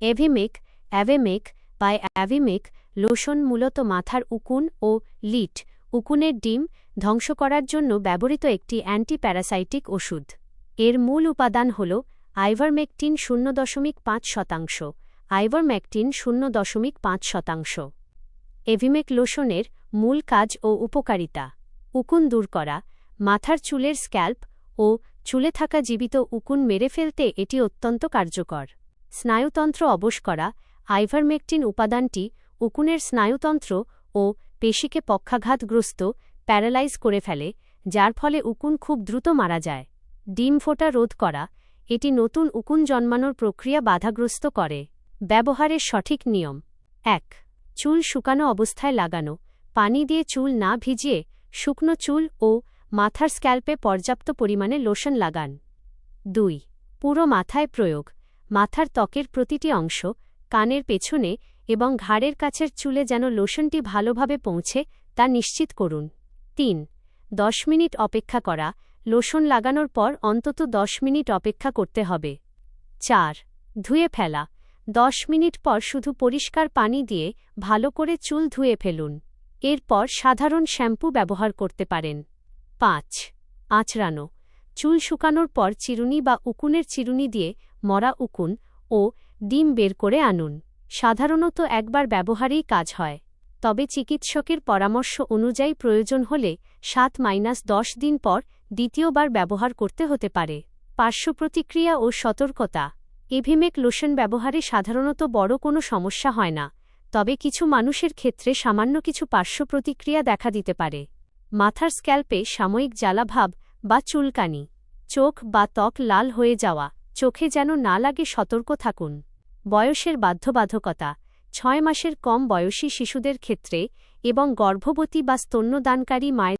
এভিমেক, অ্যাভেমেক বা অ্যাভিমেক লোশন মূলত মাথার উকুন ও লিট উকুনের ডিম ধ্বংস করার জন্য ব্যবহৃত একটি অ্যান্টিপ্যারাসাইটিক ওষুধ। এর মূল উপাদান হল আইভারমেকটিন 0.5%, আইভারমেকটিন 0.5%। এভিমেক লোশনের মূল কাজ ও উপকারিতা: উকুন দূর করা, মাথার চুলের স্ক্যাল্প ও চুলে থাকা জীবিত উকুন মেরে ফেলতে এটি অত্যন্ত কার্যকর। স্নায়ুতন্ত্র অবশ করা, আইভারমেকটিন উপাদানটি উকুনের স্নায়ুতন্ত্র ও পেশিকে পক্ষাঘাতগ্রস্ত প্যারালাইজ করে ফেলে, যার ফলে উকুন খুব দ্রুত মারা যায়। ডিম ফোটা রোধ করা, এটি নতুন উকুন জন্মানোর প্রক্রিয়া বাধাগ্রস্ত করে। ব্যবহারের সঠিক নিয়ম: ১. চুল শুকানো অবস্থায় লাগানো, পানি দিয়ে চুল না ভিজিয়ে শুকনো চুল ও মাথার স্ক্যাল্পে পর্যাপ্ত পরিমাণে লোশন লাগান। ২. পুরো মাথায় প্রয়োগ, মাথার ত্বকের প্রতিটি অংশ, কানের পেছনে এবং ঘাড়ের কাছের চুলে যেন লোশনটি ভালোভাবে পৌঁছে তা নিশ্চিত করুন। ৩. ১০ মিনিট অপেক্ষা করা, লোশন লাগানোর পর অন্তত ১০ মিনিট অপেক্ষা করতে হবে। ৪. ধুয়ে ফেলা, ১০ মিনিট পর শুধু পরিষ্কার পানি দিয়ে ভালো করে চুল ধুয়ে ফেলুন। এরপর সাধারণ শ্যাম্পু ব্যবহার করতে পারেন। ৫. আঁচড়ানো, চুল শুকানোর পর চিরুনি বা উকুনের চিরুনি দিয়ে মরা উকুন ও ডিম বের করে আনুন। সাধারণত একবার ব্যবহারেই কাজ হয়, তবে চিকিৎসকের পরামর্শ অনুযায়ী প্রয়োজন হলে ৭-১০ দিন পর দ্বিতীয়বার ব্যবহার করতে হতে পারে। পার্শ্বপ্রতিক্রিয়া ও সতর্কতা: এভিমেক লোশন ব্যবহারে সাধারণত বড় কোনো সমস্যা হয় না, তবে কিছু মানুষের ক্ষেত্রে সামান্য কিছু পার্শ্বপ্রতিক্রিয়া দেখা দিতে পারে। মাথার স্ক্যাল্পে সাময়িক জ্বালাভাব বা চুলকানি, চোখ বা ত্বক লাল হয়ে যাওয়া, চোখে যেন না লাগে সতর্ক থাকুন। বয়সের বাধ্যবাধকতা: ৬ মাসের কম বয়সী শিশুদের ক্ষেত্রে এবং গর্ভবতী বা স্তন্যদানকারী মায়ের